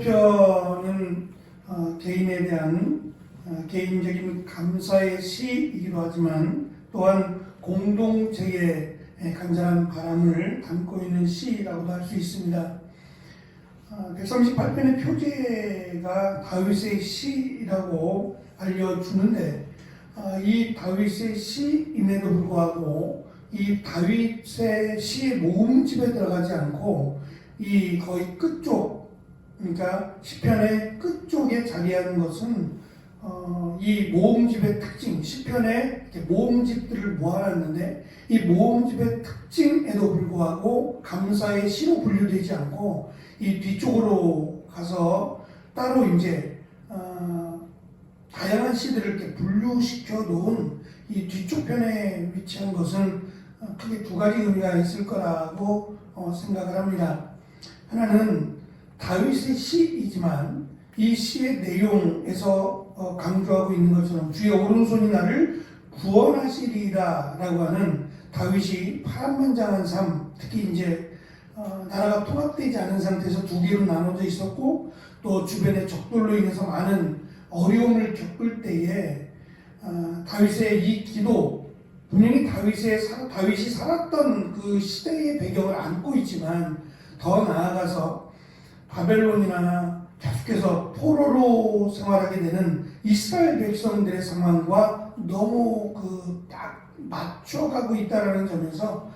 시편은 개인에 대한 개인적인 감사의 시이기도 하지만 또한 공동체의 간절한 바람을 담고 있는 시라고도 할 수 있습니다. 138편의 표제가 다윗의 시라고 알려주는데 이 다윗의 시임에도 불구하고 이 다윗의 시의 모음집에 들어가지 않고 이 거의 끝쪽, 그러니까 시편의 끝쪽에 자리하는 것은 이 모음집의 특징, 시편의 모음집들을 모아놨는데 이 모음집의 특징에도 불구하고 감사의 시로 분류되지 않고 이 뒤쪽으로 가서 따로 이제 다양한 시들을 이렇게 분류시켜 놓은 이 뒤쪽 편에 위치한 것은 크게 두 가지 의미가 있을 거라고 생각을 합니다. 하나는 다윗의 시이지만 이 시의 내용에서 강조하고 있는 것처럼 주의 오른손이 나를 구원하시리라 라고 하는 다윗이 파란만장한 삶, 특히 이제 나라가 통합되지 않은 상태에서 두 개로 나눠져 있었고 또 주변의 적들로 인해서 많은 어려움을 겪을 때에 다윗의 이 기도, 분명히 다윗이 살았던 그 시대의 배경을 안고 있지만 더 나아가서 바벨론이나 계속해서 포로로 생활하게 되는 이스라엘 백성들의 상황과 너무 딱 맞춰가고 있다는 점에서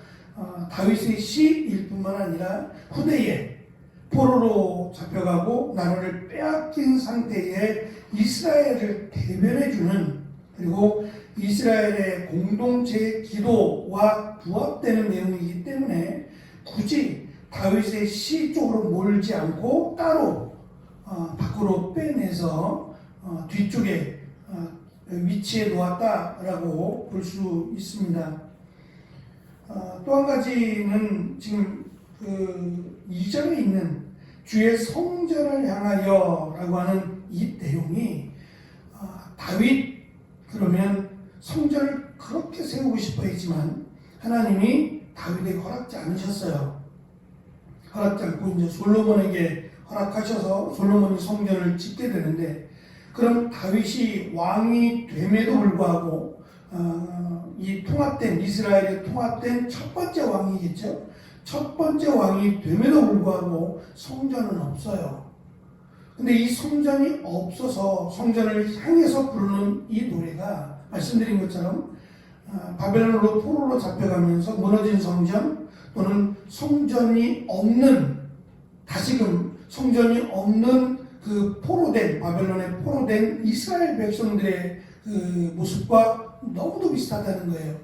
다윗의 시일 뿐만 아니라 후대에 포로로 잡혀가고 나라를 빼앗긴 상태의 이스라엘을 대변해주는, 그리고 이스라엘의 공동체의 기도와 부합되는 내용이기 때문에 굳이 다윗의 시 쪽으로 몰지 않고 따로 밖으로 빼내서 뒤쪽에 위치해 놓았다라고 볼 수 있습니다. 또 한 가지는 지금 2절에 있는 주의 성전을 향하여 라고 하는 이 내용이 다윗 그러면 성전을 그렇게 세우고 싶어 했지만 하나님이 다윗에게 허락지 않으셨어요. 허락지 않고 이제 솔로몬에게 허락하셔서 솔로몬이 성전을 짓게 되는데, 그럼 다윗이 왕이 됨에도 불구하고 이 통합된 이스라엘의 통합된 첫 번째 왕이겠죠. 첫 번째 왕이 됨에도 불구하고 성전은 없어요. 근데 이 성전이 없어서 성전을 향해서 부르는 이 노래가 말씀드린 것처럼 바벨론으로 포로로 잡혀가면서 무너진 성전 또는 성전이 없는, 다시금 성전이 없는 그 포로된, 바벨론에 포로된 이스라엘 백성들의 그 모습과 너무도 비슷하다는 거예요.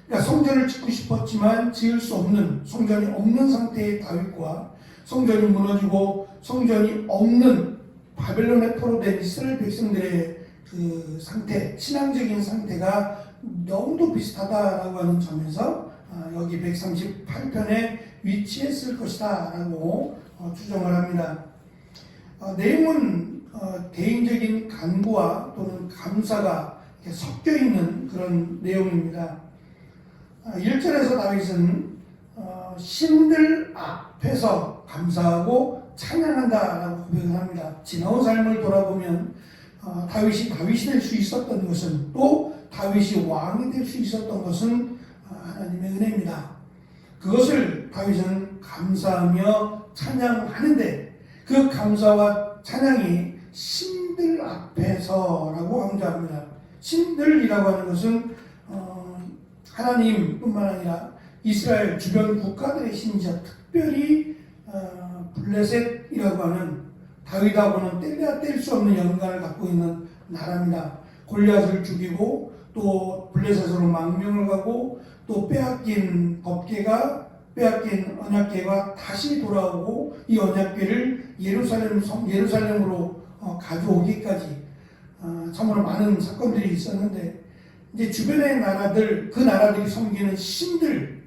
그러니까 성전을 짓고 싶었지만 지을 수 없는, 성전이 없는 상태의 다윗과 성전이 무너지고 성전이 없는 바벨론에 포로된 이스라엘 백성들의 그 상태, 신앙적인 상태가 너무도 비슷하다라고 하는 점에서 여기 138편에 위치했을 것이다 라고 추정을 합니다. 내용은 개인적인 간구와 또는 감사가 섞여 있는 그런 내용입니다. 1절에서 다윗은 신들 앞에서 감사하고 찬양한다라고 고백을 합니다. 지나온 삶을 돌아보면 다윗이 될 수 있었던 것은, 또 다윗이 왕이 될 수 있었던 것은 하나님의 은혜입니다. 그것을 다윗은 감사하며 찬양하는데 그 감사와 찬양이 신들 앞에서라고 강조합니다. 신들이라고 하는 것은 하나님뿐만 아니라 이스라엘 주변 국가들의 신이자 특별히 블레셋이라고 하는 다윗하고는 뗄래야 뗄 수 없는 연관을 갖고 있는 나라입니다. 골리앗을 죽이고 또 블레셋으로 망명을 가고 또 빼앗긴 언약궤가 다시 돌아오고 이 언약궤를 예루살렘으로 가져오기까지 참으로 많은 사건들이 있었는데, 이제 주변의 나라들, 그 나라들이 섬기는 신들,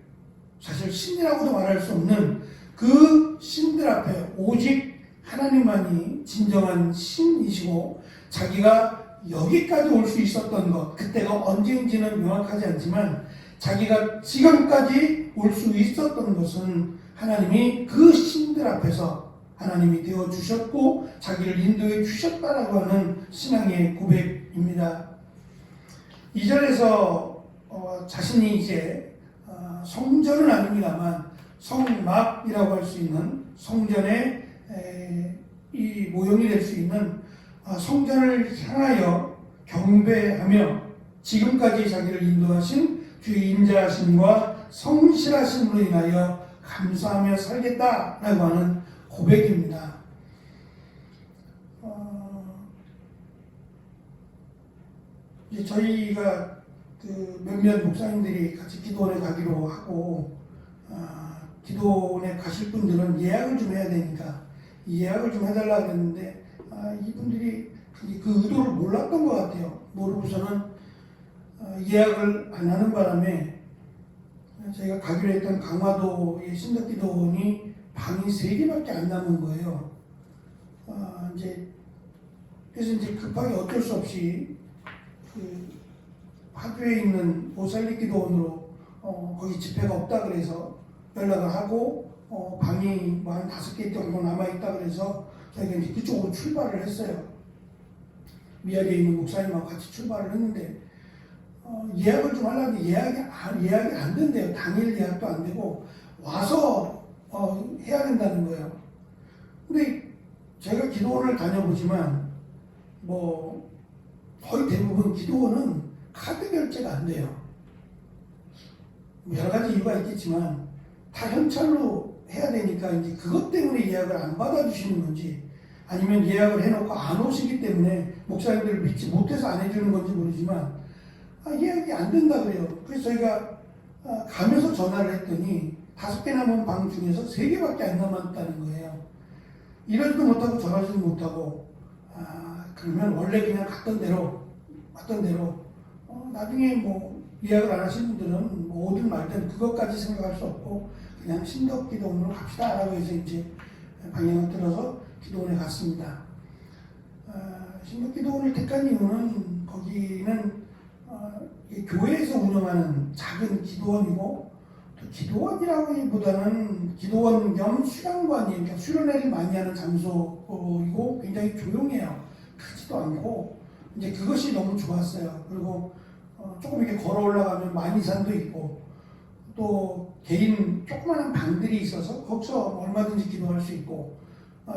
사실 신이라고도 말할 수 없는 그 신들 앞에 오직 하나님만이 진정한 신이시고, 자기가 여기까지 올 수 있었던 것, 그때가 언제인지는 명확하지 않지만 자기가 지금까지 올 수 있었던 것은 하나님이 그 신들 앞에서 하나님이 되어 주셨고 자기를 인도해 주셨다라고 하는 신앙의 고백입니다. 2절에서 자신이 이제 성전은 아닙니다만 성막이라고 할 수 있는 성전의 이 모형이 될 수 있는 성전을 향하여 경배하며 지금까지 자기를 인도하신 주의 인자하심과 성실하심으로 인하여 감사하며 살겠다라고 하는 고백입니다. 이제 저희가 그 몇몇 목사님들이 같이 기도원에 가기로 하고 기도원에 가실 분들은 예약을 좀 해야 되니까 예약을 좀 해달라고 했는데 이분들이 그 의도를 몰랐던 것 같아요. 모르고서는 예약을 안 하는 바람에 저희가 가기로 했던 강화도의 신덕기도원이 방이 3개밖에 안 남은 거예요. 그래서 이제 급하게 어쩔 수 없이 그 학교에 있는 오살리기도원으로 거기 집회가 없다 그래서 연락을 하고 방이 뭐 한 5개 정도 남아있다 그래서 저희가 이제 그쪽으로 출발을 했어요. 미아리에 있는 목사님하고 같이 출발을 했는데 예약을 좀 하려는데 예약이 안 된대요. 당일 예약도 안 되고 와서 해야 된다는 거예요. 근데 제가 기도원을 다녀보지만 뭐 거의 대부분 기도원은 카드 결제가 안 돼요. 여러 가지 이유가 있겠지만 다 현찰로 해야 되니까 이제 그것 때문에 예약을 안 받아주시는 건지 아니면 예약을 해놓고 안 오시기 때문에 목사님들을 믿지 못해서 안 해주는 건지 모르지만 예약이 안 된다 그래요. 그래서 저희가 가면서 전화를 했더니 5개 남은 방 중에서 3개밖에 안 남았다는 거예요. 이러지도 못하고 저러지도 못하고 그러면 원래 그냥 갔던 대로 나중에 뭐 예약을 안 하신 분들은 뭐 오든 말든 그것까지 생각할 수 없고 그냥 신덕기도원으로 갑시다 라고 해서 이제 방향을 틀어서 기도원에 갔습니다. 신덕기도원을 택한 이유는 거기는 교회에서 운영하는 작은 기도원이고 또 기도원이라기보다는 기도원 겸 수련관이에요. 그러니까 수련회를 많이 하는 장소이고 굉장히 조용해요. 크지도 않고 이제 그것이 너무 좋았어요. 그리고 조금 이렇게 걸어 올라가면 만이산도 있고 또 개인 조그마한 방들이 있어서 거기서 얼마든지 기도할 수 있고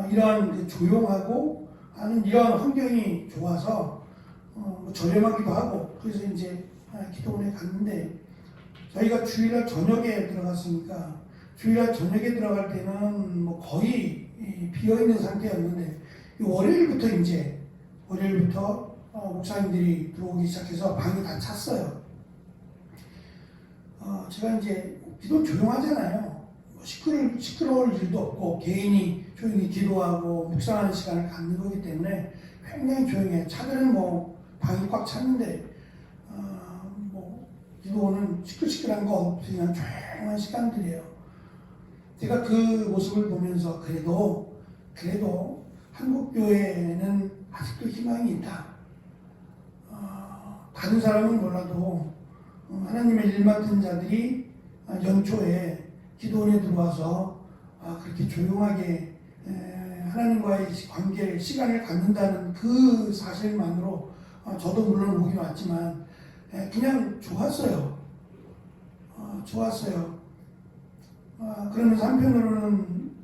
이러한 그 조용하고 하는 이러한 환경이 좋아서 뭐 저렴하기도 하고 그래서 이제 기도원에 갔는데 저희가 주일날 저녁에 들어갔으니까 주일날 저녁에 들어갈 때는 뭐 거의 비어있는 상태였는데 월요일부터 목사님들이 들어오기 시작해서 방이 다 찼어요. 제가 이제 기도 조용하잖아요. 시끄러울 일도 없고 개인이 조용히 기도하고 묵상하는 시간을 갖는 거기 때문에 굉장히 조용해요. 차들은 뭐 방이 꽉 찼는데 뭐 기도는 시끌시끌한 거 없이 그냥 조용한 시간들이에요. 제가 그 모습을 보면서 그래도 한국 교회에는 아직도 희망이 있다. 다른 사람은 몰라도 하나님의 일 맡은 자들이 연초에 기도원에 들어와서 그렇게 조용하게 하나님과의 관계 시간을 갖는다는 그 사실만으로 저도 물론 오긴 왔지만 그냥 좋았어요. 그러면서 한편으로는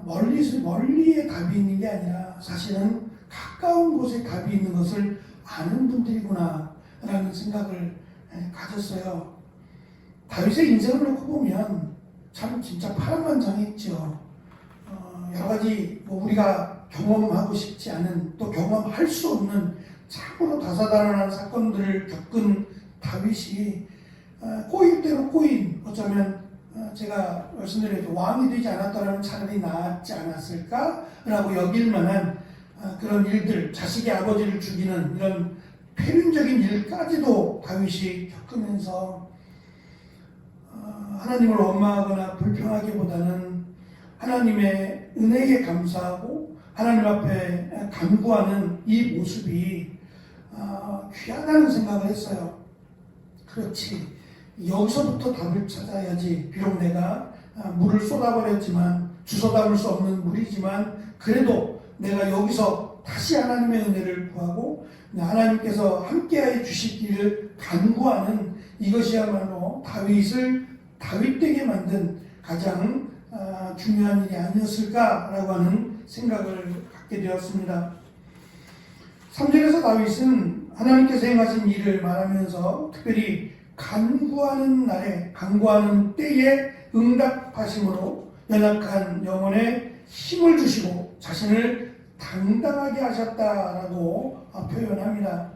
멀리에 답이 있는 게 아니라 사실은 가까운 곳에 답이 있는 것을 아는 분들이구나 라는 생각을 가졌어요. 다윗의 인생을 놓고 보면 참 진짜 파란만장했죠. 여러 가지 우리가 경험하고 싶지 않은 또 경험할 수 없는 참으로 다사다난한 사건들을 겪은 다윗이 꼬일 대로 꼬인 어쩌면 제가 말씀드렸죠. 왕이 되지 않았더라면 차라리 낫지 않았을까라고 여길 만한 그런 일들, 자식의 아버지를 죽이는 이런 폐륜적인 일까지도 다윗이 겪으면서 하나님을 원망하거나 불평하기보다는 하나님의 은혜에 감사하고 하나님 앞에 간구하는 이 모습이 귀하다는 생각을 했어요. 그렇지. 여기서부터 답을 찾아야지. 비록 내가 물을 쏟아버렸지만 주워 담을 수 없는 물이지만 그래도 내가 여기서 다시 하나님의 은혜를 구하고 하나님께서 함께하여 주시기를 간구하는 이것이야말로 다윗을 다윗되게 만든 가장 중요한 일이 아니었을까라고 하는 생각을 갖게 되었습니다. 3절에서 다윗은 하나님께서 행하신 일을 말하면서 특별히 간구하는 날에, 간구하는 때에 응답하심으로 연약한 영혼에 힘을 주시고 자신을 당당하게 하셨다라고 표현합니다.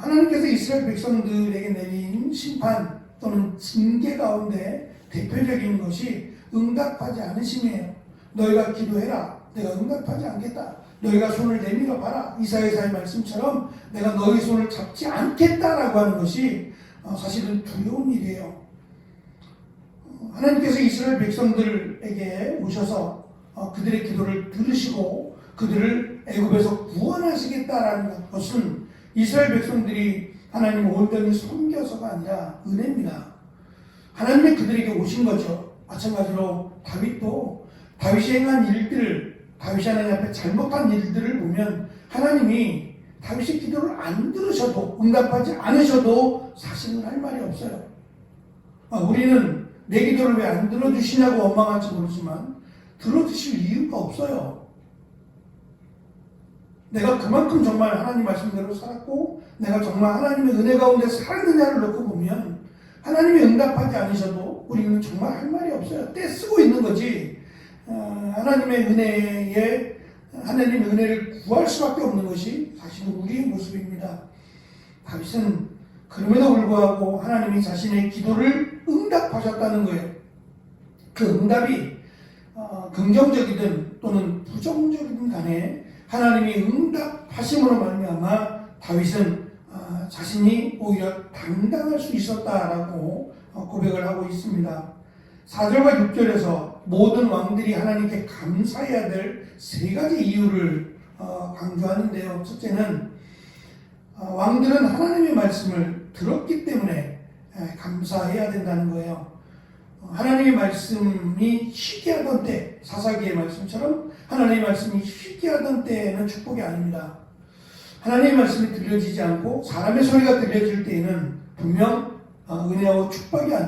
하나님께서 이스라엘 백성들에게 내린 심판 또는 징계 가운데 대표적인 것이 응답하지 않으심이에요. 너희가 기도해라. 내가 응답하지 않겠다. 너희가 손을 내밀어 봐라. 이사야의 말씀처럼 내가 너희 손을 잡지 않겠다라고 하는 것이 사실은 두려운 일이에요. 하나님께서 이스라엘 백성들에게 오셔서 그들의 기도를 들으시고 그들을 애굽에서 구원하시겠다라는 것은 이스라엘 백성들이 하나님을 온전히 섬겨서가 아니라 은혜입니다. 하나님이 그들에게 오신 거죠. 마찬가지로 다윗도 다윗이 행한 일들을, 다윗이 하나님 앞에 잘못한 일들을 보면 하나님이 다윗의 기도를 안 들으셔도, 응답하지 않으셔도 사실은 할 말이 없어요. 우리는 내 기도를 왜 안 들어주시냐고 원망할지 모르지만 들어주실 이유가 없어요. 내가 그만큼 정말 하나님 말씀대로 살았고 내가 정말 하나님의 은혜 가운데 살았느냐를 놓고 보면 하나님이 응답하지 않으셔도 우리는 정말 할 말이 없어요. 떼쓰고 있는 거지. 하나님의 은혜에 하나님의 은혜를 구할 수밖에 없는 것이 사실은 우리의 모습입니다. 다윗은 그럼에도 불구하고 하나님이 자신의 기도를 응답하셨다는 거예요. 그 응답이 긍정적이든 또는 부정적이든 간에 하나님이 응답하심으로 말미암아 다윗은 자신이 오히려 당당할 수 있었다라고 고백을 하고 있습니다. 4절과 6절에서 모든 왕들이 하나님께 감사해야 될 세 가지 이유를 강조하는데요. 첫째는 왕들은 하나님의 말씀을 들었기 때문에 감사해야 된다는 거예요. 하나님의 말씀이 희귀하던 때, 사사기의 말씀처럼 하나님의 말씀이 희귀하던 때에는 축복이 아닙니다. 하나님의 말씀이 들려지지 않고 사람의 소리가 들려질 때에는 분명 은혜와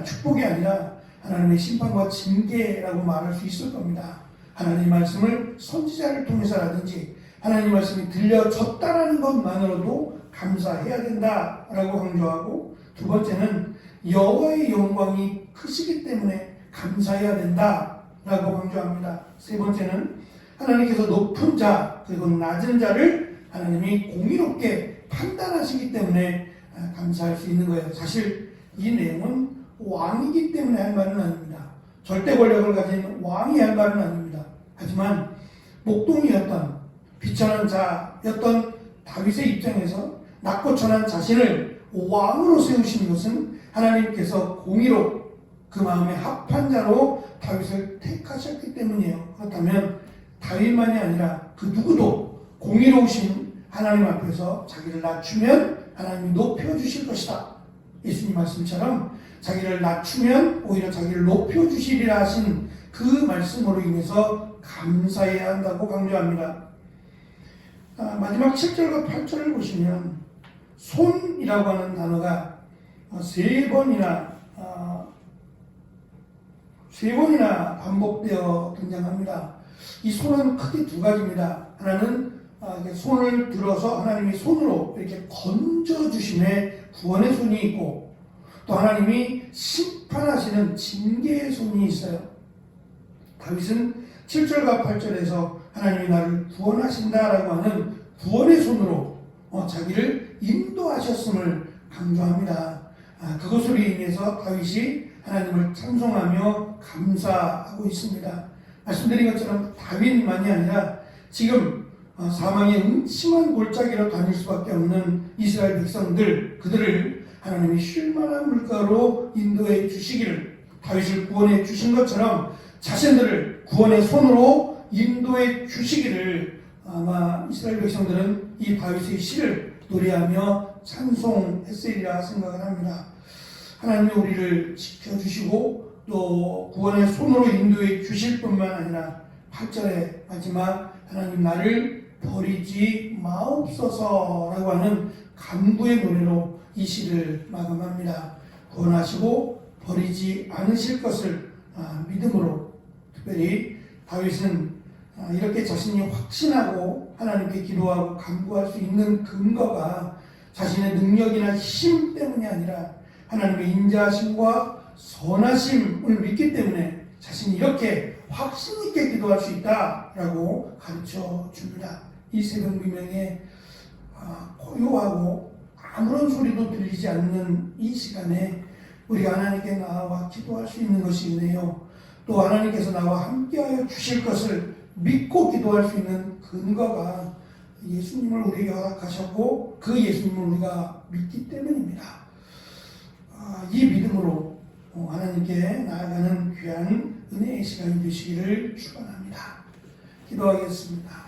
축복이 아니라 하나님의 심판과 징계라고 말할 수 있을 겁니다. 하나님의 말씀을 선지자를 통해서라든지 하나님의 말씀이 들려졌다라는 것만으로도 감사해야 된다라고 강조하고, 두 번째는 여호와의 영광이 크시기 때문에 감사해야 된다라고 강조합니다. 세 번째는 하나님께서 높은 자 그리고 낮은 자를 하나님이 공의롭게 판단하시기 때문에 감사할 수 있는 거예요. 사실 이 내용은 왕이기 때문에 할 말은 아닙니다. 절대 권력을 가진 왕이 할 말은 아닙니다. 하지만 목동이었던 비천한 자였던 다윗의 입장에서 낮고 천한 자신을 왕으로 세우신 것은 하나님께서 공의로 그 마음에 합한 자로 다윗을 택하셨기 때문이에요. 그렇다면 다윗만이 아니라 그 누구도 공의로우신 하나님 앞에서 자기를 낮추면 하나님이 높여주실 것이다. 예수님 말씀처럼 자기를 낮추면 오히려 자기를 높여주시리라 하신 그 말씀으로 인해서 감사해야 한다고 강조합니다. 마지막 7절과 8절을 보시면 손이라고 하는 단어가 세 번이나 반복되어 등장합니다. 이 손은 크게 두 가지입니다. 하나는 손을 들어서 하나님이 손으로 이렇게 건져주심의 구원의 손이 있고, 또 하나님이 심판하시는 징계의 손이 있어요. 다윗은 7절과 8절에서 하나님이 나를 구원하신다라고 하는 구원의 손으로 자기를 인도하셨음을 강조합니다. 그것으로 인해서 다윗이 하나님을 찬송하며 감사하고 있습니다. 말씀드린 것처럼 다윗만이 아니라 지금 사망의 음침한 골짜기로 다닐 수밖에 없는 이스라엘 백성들, 그들을 하나님이 쉴만한 물가로 인도해 주시기를, 다윗을 구원해 주신 것처럼 자신들을 구원의 손으로 인도해 주시기를 아마 이스라엘 백성들은 이 다윗의 시를 노래하며 찬송했으리라 생각을 합니다. 하나님이 우리를 지켜주시고 또 구원의 손으로 인도해 주실 뿐만 아니라 8절의 마지막 하나님 나를 버리지 마옵소서라고 하는 간구의 노래로 이 시를 마감합니다. 구원하시고 버리지 않으실 것을 믿음으로, 특별히 다윗은 이렇게 자신이 확신하고 하나님께 기도하고 간구할 수 있는 근거가 자신의 능력이나 힘 때문이 아니라 하나님의 인자하심과 선하심을 믿기 때문에 자신이 이렇게 확신 있게 기도할 수 있다라고 가르쳐 줍니다. 이 새벽 미명에 고요하고 아무런 소리도 들리지 않는 이 시간에 우리가 하나님께 나와 기도할 수 있는 것이 있네요. 또 하나님께서 나와 함께하여 주실 것을 믿고 기도할 수 있는 근거가 예수님을 우리에게 허락하셨고 그 예수님을 우리가 믿기 때문입니다. 이 믿음으로 하나님께 나아가는 귀한 은혜의 시간이 되시기를 축원합니다. 기도하겠습니다.